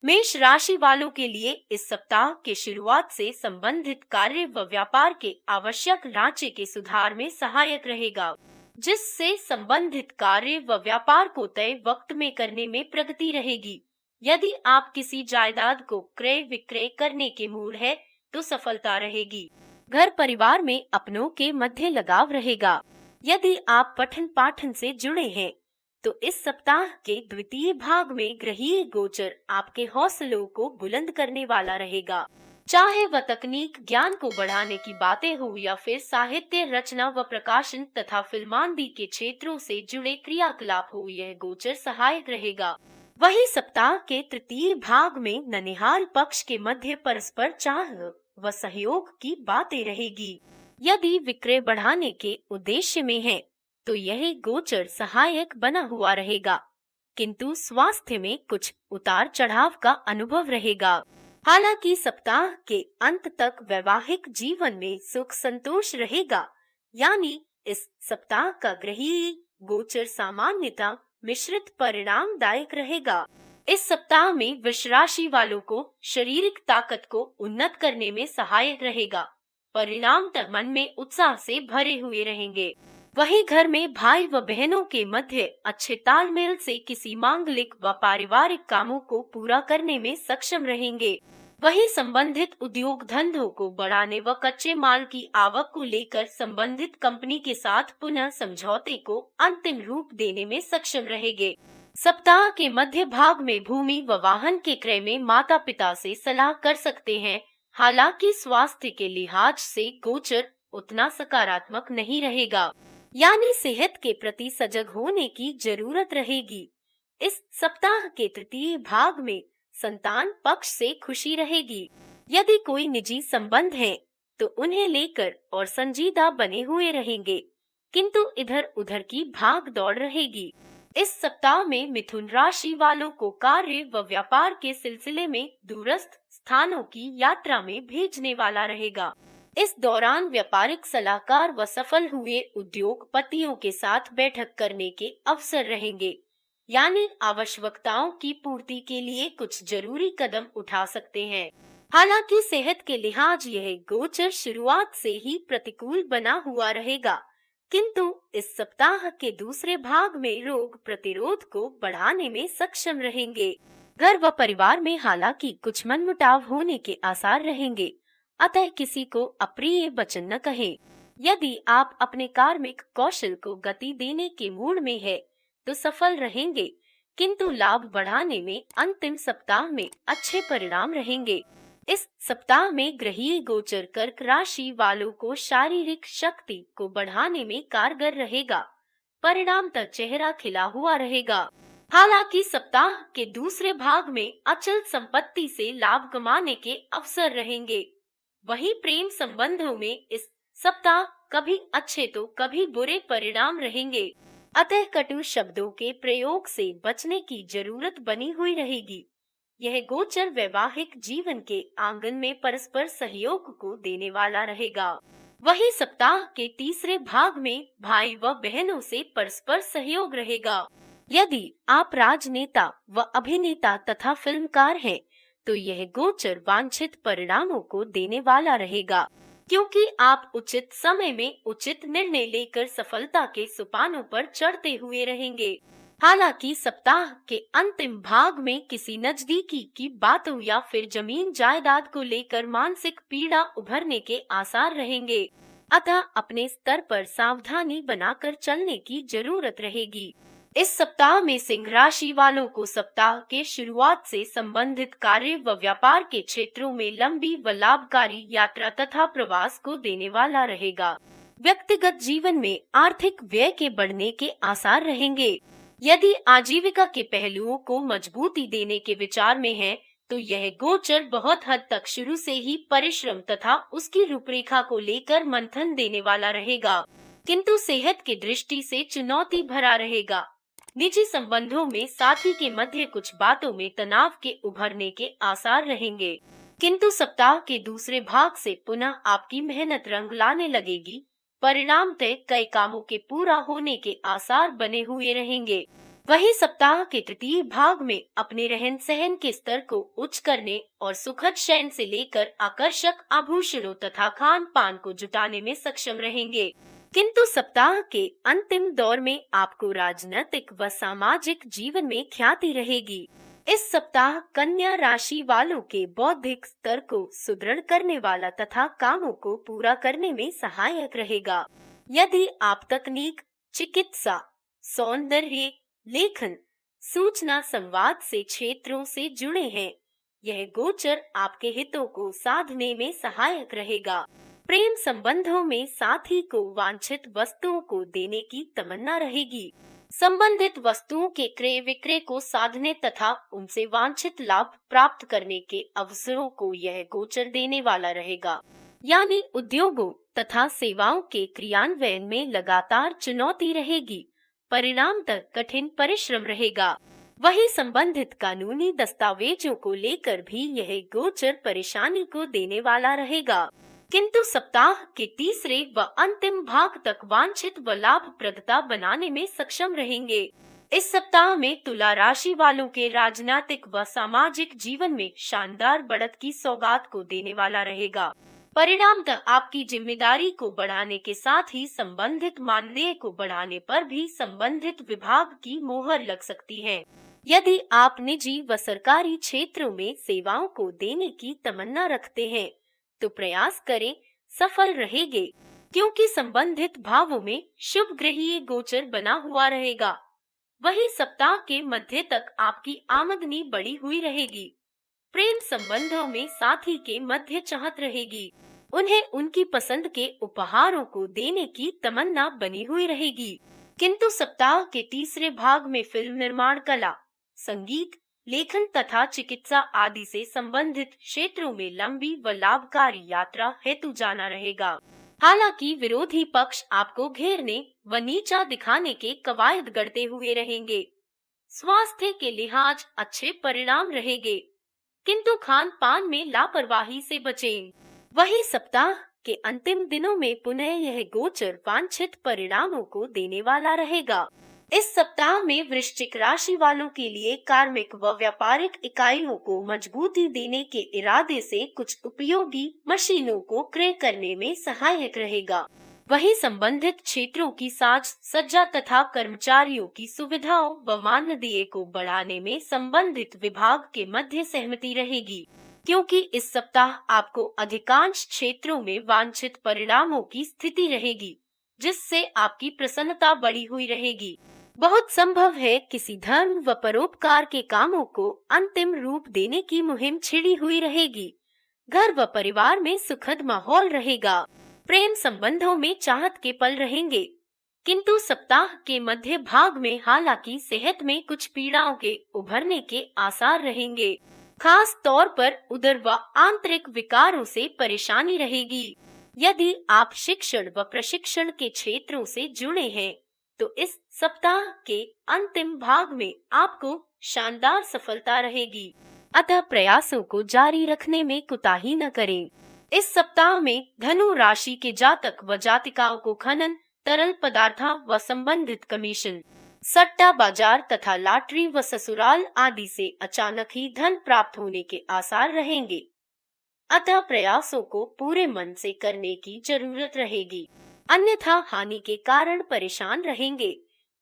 मेष राशि वालों के लिए इस सप्ताह के शुरुआत से संबंधित कार्य व व्यापार के आवश्यक ढांचे के सुधार में सहायक रहेगा, जिससे संबंधित कार्य व व्यापार को तय वक्त में करने में प्रगति रहेगी। यदि आप किसी जायदाद को क्रय विक्रय करने के मूड है तो सफलता रहेगी। घर परिवार में अपनों के मध्य लगाव रहेगा। यदि आप पठन पाठन से जुड़े हैं तो इस सप्ताह के द्वितीय भाग में ग्रहीय गोचर आपके हौसलों को बुलंद करने वाला रहेगा। चाहे वह तकनीक ज्ञान को बढ़ाने की बातें हो या फिर साहित्य रचना व प्रकाशन तथा फिल्मांदी के क्षेत्रों से जुड़े क्रियाकलाप हो, यह गोचर सहायक रहेगा। वहीं सप्ताह के तृतीय भाग में ननिहाल पक्ष के मध्य परस्पर चाह व सहयोग की बातें रहेगी। यदि विक्रय बढ़ाने के उद्देश्य में है तो यह गोचर सहायक बना हुआ रहेगा, किंतु स्वास्थ्य में कुछ उतार चढ़ाव का अनुभव रहेगा। हालांकि सप्ताह के अंत तक वैवाहिक जीवन में सुख संतोष रहेगा, यानी इस सप्ताह का ग्रहीय गोचर सामान्यतः मिश्रित परिणामदायक रहेगा। इस सप्ताह में वृष राशि वालों को शारीरिक ताकत को उन्नत करने में सहायक रहेगा। परिणामतः मन में उत्साह से भरे हुए रहेंगे। वहीं घर में भाई व बहनों के मध्य अच्छे तालमेल से किसी मांगलिक व पारिवारिक कामों को पूरा करने में सक्षम रहेंगे। वहीं संबंधित उद्योग धंधों को बढ़ाने व कच्चे माल की आवक को लेकर संबंधित कंपनी के साथ पुनः समझौते को अंतिम रूप देने में सक्षम रहेंगे। सप्ताह के मध्य भाग में भूमि व वाहन के क्रय में माता पिता से सलाह कर सकते हैं। हालांकि स्वास्थ्य के लिहाज से गोचर उतना सकारात्मक नहीं रहेगा, यानी सेहत के प्रति सजग होने की जरूरत रहेगी। इस सप्ताह के तृतीय भाग में संतान पक्ष से खुशी रहेगी। यदि कोई निजी संबंध है तो उन्हें लेकर और संजीदा बने हुए रहेंगे, किंतु इधर उधर की भाग दौड़ रहेगी। इस सप्ताह में मिथुन राशि वालों को कार्य व व्यापार के सिलसिले में दूरस्थ स्थानों की यात्रा में भेजने वाला रहेगा। इस दौरान व्यापारिक सलाहकार व सफल हुए उद्योगपतियों के साथ बैठक करने के अवसर रहेंगे, यानी आवश्यकताओं की पूर्ति के लिए कुछ जरूरी कदम उठा सकते हैं। हालांकि सेहत के लिहाज यह गोचर शुरुआत से ही प्रतिकूल बना हुआ रहेगा, किंतु इस सप्ताह के दूसरे भाग में रोग प्रतिरोध को बढ़ाने में सक्षम रहेंगे। घर व परिवार में हालांकि कुछ मनमुटाव होने के आसार रहेंगे, अतः किसी को अप्रिय वचन न कहें। यदि आप अपने कार्मिक कौशल को गति देने के मूड में है तो सफल रहेंगे, किंतु लाभ बढ़ाने में अंतिम सप्ताह में अच्छे परिणाम रहेंगे। इस सप्ताह में ग्रहीय गोचर कर्क राशि वालों को शारीरिक शक्ति को बढ़ाने में कारगर रहेगा। परिणामतः चेहरा खिला हुआ रहेगा। हालांकि सप्ताह के दूसरे भाग में अचल संपत्ति से लाभ कमाने के अवसर रहेंगे। वहीं प्रेम संबंधों में इस सप्ताह कभी अच्छे तो कभी बुरे परिणाम रहेंगे, अतः कटु शब्दों के प्रयोग से बचने की जरूरत बनी हुई रहेगी। यह गोचर वैवाहिक जीवन के आंगन में परस्पर सहयोग को देने वाला रहेगा। वहीं सप्ताह के तीसरे भाग में भाई व बहनों से परस्पर सहयोग रहेगा। यदि आप राजनेता व अभिनेता तथा फिल्मकार हैं तो यह गोचर वांछित परिणामों को देने वाला रहेगा, क्योंकि आप उचित समय में उचित निर्णय लेकर सफलता के सोपानों पर चढ़ते हुए रहेंगे। हालांकि सप्ताह के अंतिम भाग में किसी नजदीकी की बातों या फिर जमीन जायदाद को लेकर मानसिक पीड़ा उभरने के आसार रहेंगे, अतः अपने स्तर पर सावधानी बनाकर चलने की जरूरत रहेगी। इस सप्ताह में सिंह राशि वालों को सप्ताह के शुरुआत से संबंधित कार्य व व्यापार के क्षेत्रों में लंबी व लाभकारी यात्रा तथा प्रवास को देने वाला रहेगा। व्यक्तिगत जीवन में आर्थिक व्यय के बढ़ने के आसार रहेंगे। यदि आजीविका के पहलुओं को मजबूती देने के विचार में है तो यह गोचर बहुत हद तक शुरू से ही परिश्रम तथा उसकी रूपरेखा को लेकर मंथन देने वाला रहेगा, किंतु सेहत की दृष्टि से चुनौती भरा रहेगा। निजी संबंधों में साथी के मध्य कुछ बातों में तनाव के उभरने के आसार रहेंगे, किंतु सप्ताह के दूसरे भाग से पुनः आपकी मेहनत रंग लाने लगेगी। परिणाम तय कई कामों के पूरा होने के आसार बने हुए रहेंगे। वही सप्ताह के तृतीय भाग में अपने रहन सहन के स्तर को उच्च करने और सुखद शयन से लेकर आकर्षक आभूषणों तथा खान पान को जुटाने में सक्षम रहेंगे। किंतु सप्ताह के अंतिम दौर में आपको राजनीतिक व सामाजिक जीवन में ख्याति रहेगी। इस सप्ताह कन्या राशि वालों के बौद्धिक स्तर को सुदृढ़ करने वाला तथा कामों को पूरा करने में सहायक रहेगा। यदि आप तकनीक, चिकित्सा, सौंदर्य, लेखन, सूचना संवाद से क्षेत्रों से जुड़े हैं, यह गोचर आपके हितों को साधने में सहायक रहेगा। प्रेम संबंधों में साथी को वांछित वस्तुओं को देने की तमन्ना रहेगी। संबंधित वस्तुओं के क्रय विक्रय को साधने तथा उनसे वांछित लाभ प्राप्त करने के अवसरों को यह गोचर देने वाला रहेगा। यानी उद्योगों तथा सेवाओं के क्रियान्वयन में लगातार चुनौती रहेगी, परिणाम तक कठिन परिश्रम रहेगा। वही संबंधित कानूनी दस्तावेजों को लेकर भी यह गोचर परेशानी को देने वाला रहेगा। किंतु सप्ताह के तीसरे व अंतिम भाग तक वांछित व लाभप्रदता बनाने में सक्षम रहेंगे। इस सप्ताह में तुला राशि वालों के राजनीतिक व सामाजिक जीवन में शानदार बढ़त की सौगात को देने वाला रहेगा। परिणामतः आपकी जिम्मेदारी को बढ़ाने के साथ ही संबंधित मानदेय को बढ़ाने पर भी संबंधित विभाग की मोहर लग सकती है। यदि आप निजी व सरकारी क्षेत्रों में सेवाओं को देने की तमन्ना रखते हैं तो प्रयास करें, सफल रहेंगे, क्योंकि संबंधित भावों में शुभ ग्रहीय गोचर बना हुआ रहेगा। वही सप्ताह के मध्य तक आपकी आमदनी बढ़ी हुई रहेगी। प्रेम संबंधों में साथी के मध्य चाहत रहेगी, उन्हें उनकी पसंद के उपहारों को देने की तमन्ना बनी हुई रहेगी। किंतु सप्ताह के तीसरे भाग में फिल्म निर्माण, कला, संगीत, लेखन तथा चिकित्सा आदि से संबंधित क्षेत्रों में लंबी व लाभकारी यात्रा हेतु जाना रहेगा। हालांकि विरोधी पक्ष आपको घेरने व नीचा दिखाने के कवायद गढ़ते हुए रहेंगे। स्वास्थ्य के लिहाज अच्छे परिणाम रहेंगे, किंतु खान पान में लापरवाही से बचें। वही सप्ताह के अंतिम दिनों में पुनः यह गोचर वांछित परिणामों को देने वाला रहेगा। इस सप्ताह में वृश्चिक राशि वालों के लिए कार्मिक व व्यापारिक इकाइयों को मजबूती देने के इरादे से कुछ उपयोगी मशीनों को क्रय करने में सहायक रहेगा। वही संबंधित क्षेत्रों की साज सज्जा तथा कर्मचारियों की सुविधाओं व मानदेय को बढ़ाने में संबंधित विभाग के मध्य सहमति रहेगी, क्योंकि इस सप्ताह आपको अधिकांश क्षेत्रों में वांछित परिणामों की स्थिति रहेगी, जिससे आपकी प्रसन्नता बढ़ी हुई रहेगी। बहुत संभव है किसी धर्म व परोपकार के कामों को अंतिम रूप देने की मुहिम छिड़ी हुई रहेगी। घर व परिवार में सुखद माहौल रहेगा। प्रेम संबंधों में चाहत के पल रहेंगे, किंतु सप्ताह के मध्य भाग में हालांकि सेहत में कुछ पीड़ाओं के उभरने के आसार रहेंगे। खास तौर पर उदर व आंतरिक विकारों से परेशानी रहेगी। यदि आप शिक्षण व प्रशिक्षण के क्षेत्रों से जुड़े हैं तो इस सप्ताह के अंतिम भाग में आपको शानदार सफलता रहेगी, अतः प्रयासों को जारी रखने में कुताही न करें। इस सप्ताह में धनु राशि के जातक व जातिकाओं को खनन, तरल पदार्थों व संबंधित कमीशन, सट्टा बाजार तथा लॉटरी व ससुराल आदि से अचानक ही धन प्राप्त होने के आसार रहेंगे, अतः प्रयासों को पूरे मन से करने की जरूरत रहेगी, अन्यथा हानि के कारण परेशान रहेंगे,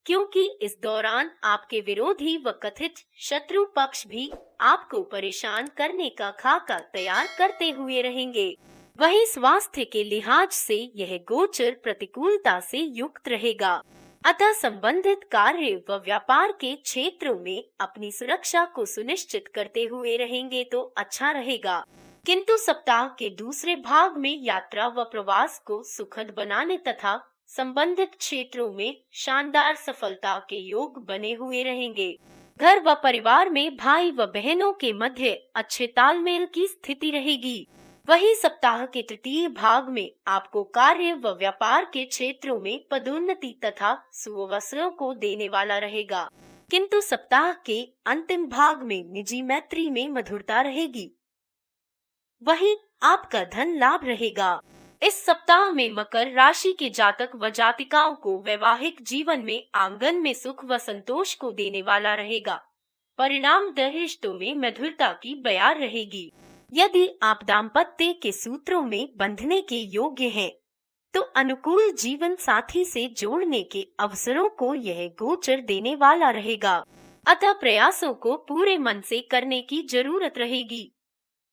क्योंकि इस दौरान आपके विरोधी व कथित शत्रु पक्ष भी आपको परेशान करने का खाका तैयार करते हुए रहेंगे। वहीं स्वास्थ्य के लिहाज से यह गोचर प्रतिकूलता से युक्त रहेगा, अतः संबंधित कार्य व व्यापार के क्षेत्रों में अपनी सुरक्षा को सुनिश्चित करते हुए रहेंगे तो अच्छा रहेगा। किंतु सप्ताह के दूसरे भाग में यात्रा व प्रवास को सुखद बनाने तथा संबंधित क्षेत्रों में शानदार सफलता के योग बने हुए रहेंगे। घर व परिवार में भाई व बहनों के मध्य अच्छे तालमेल की स्थिति रहेगी। वही सप्ताह के तृतीय भाग में आपको कार्य व व्यापार के क्षेत्रों में पदोन्नति तथा सुअवसरों को देने वाला रहेगा, किंतु सप्ताह के अंतिम भाग में निजी मैत्री में मधुरता रहेगी। वही आपका धन लाभ रहेगा। इस सप्ताह में मकर राशि के जातक व जातिकाओं को वैवाहिक जीवन में आंगन में सुख व संतोष को देने वाला रहेगा। परिणाम रिश्तों में मधुरता की बयार रहेगी। यदि आप दाम्पत्य के सूत्रों में बंधने के योग्य हैं, तो अनुकूल जीवन साथी से जोड़ने के अवसरों को यह गोचर देने वाला रहेगा। अतः प्रयासों को पूरे मन से करने की जरूरत रहेगी।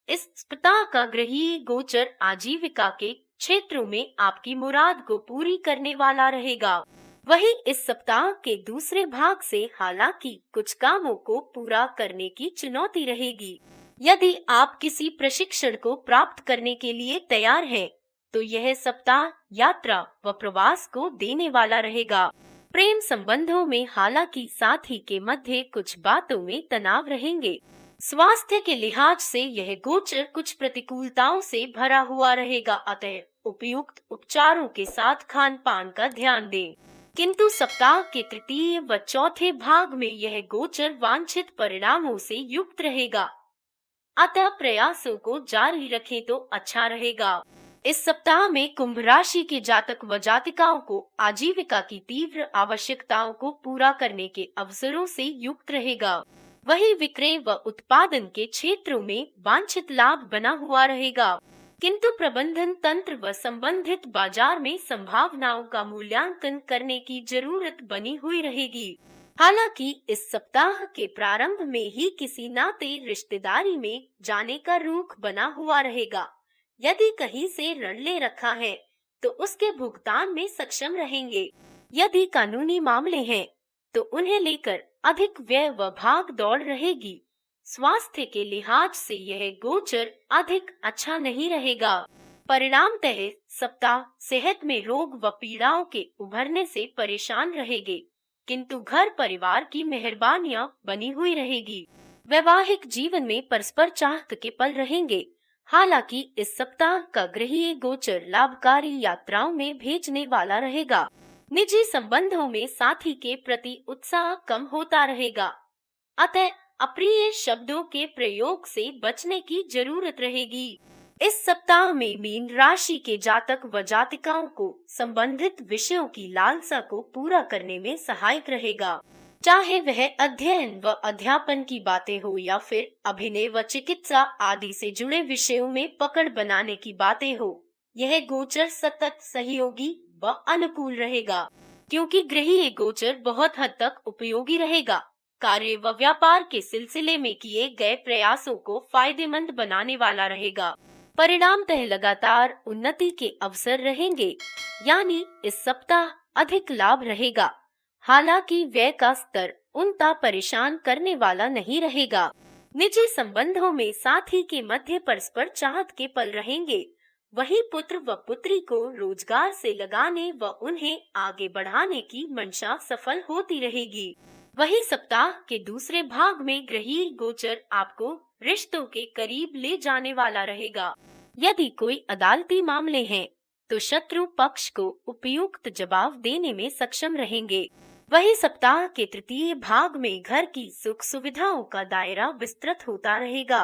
इस सप्ताह का ग्रहीय गोचर आजीविका के क्षेत्रों में आपकी मुराद को पूरी करने वाला रहेगा। वहीं इस सप्ताह के दूसरे भाग से हालांकि कुछ कामों को पूरा करने की चुनौती रहेगी। यदि आप किसी प्रशिक्षण को प्राप्त करने के लिए तैयार हैं, तो यह सप्ताह यात्रा व प्रवास को देने वाला रहेगा। प्रेम संबंधों में हालांकि साथी के मध्य कुछ बातों में तनाव रहेंगे। स्वास्थ्य के लिहाज से यह गोचर कुछ प्रतिकूलताओं से भरा हुआ रहेगा, अतः उपयुक्त उपचारों के साथ खान पान का ध्यान दें। किंतु सप्ताह के तृतीय व चौथे भाग में यह गोचर वांछित परिणामों से युक्त रहेगा, अतः प्रयासों को जारी रखें तो अच्छा रहेगा। इस सप्ताह में कुंभ राशि के जातक व जातिकाओं को आजीविका की तीव्र आवश्यकताओं को पूरा करने के अवसरों से युक्त रहेगा। वहीं विक्रय व उत्पादन के क्षेत्रों में वांछित लाभ बना हुआ रहेगा, किंतु प्रबंधन तंत्र व संबंधित बाजार में संभावनाओं का मूल्यांकन करने की जरूरत बनी हुई रहेगी। हालांकि इस सप्ताह के प्रारंभ में ही किसी नाते रिश्तेदारी में जाने का रुख बना हुआ रहेगा। यदि कहीं से ऋण ले रखा है, तो उसके भुगतान में सक्षम रहेंगे। यदि कानूनी मामले हैं, तो उन्हें लेकर अधिक व्यय व भाग दौड़ रहेगी। स्वास्थ्य के लिहाज से यह गोचर अधिक अच्छा नहीं रहेगा। परिणामतः सप्ताह सेहत में रोग व पीड़ाओं के उभरने से परेशान रहेंगे, किंतु घर परिवार की मेहरबानियां बनी हुई रहेगी। वैवाहिक जीवन में परस्पर चाहत के पल रहेंगे। हालांकि इस सप्ताह का ग्रहीय गोचर लाभकारी यात्राओं में भेजने वाला रहेगा। निजी संबंधों में साथी के प्रति उत्साह कम होता रहेगा, अतः अप्रिय शब्दों के प्रयोग से बचने की जरूरत रहेगी। इस सप्ताह में मीन राशि के जातक व जातिकाओं को संबंधित विषयों की लालसा को पूरा करने में सहायक रहेगा। चाहे वह अध्ययन व अध्यापन की बातें हो या फिर अभिनय व चिकित्सा आदि से जुड़े विषयों में पकड़ बनाने की बातें हो, यह गोचर सतत सहयोगी व अनुकूल रहेगा, क्योंकि ग्रहीय गोचर बहुत हद तक उपयोगी रहेगा। कार्य व व्यापार के सिलसिले में किए गए प्रयासों को फायदेमंद बनाने वाला रहेगा। परिणामतः लगातार उन्नति के अवसर रहेंगे, यानी इस सप्ताह अधिक लाभ रहेगा। हालांकि व्यय का स्तर उनका परेशान करने वाला नहीं रहेगा। निजी संबंधों में साथी के मध्य परस्पर चाहत के पल रहेंगे। वहीं पुत्र व पुत्री को रोजगार से लगाने व उन्हें आगे बढ़ाने की मंशा सफल होती रहेगी। वहीं सप्ताह के दूसरे भाग में ग्रहीय गोचर आपको रिश्तों के करीब ले जाने वाला रहेगा। यदि कोई अदालती मामले हैं, तो शत्रु पक्ष को उपयुक्त जवाब देने में सक्षम रहेंगे। वहीं सप्ताह के तृतीय भाग में घर की सुख सुविधाओं का दायरा विस्तृत होता रहेगा।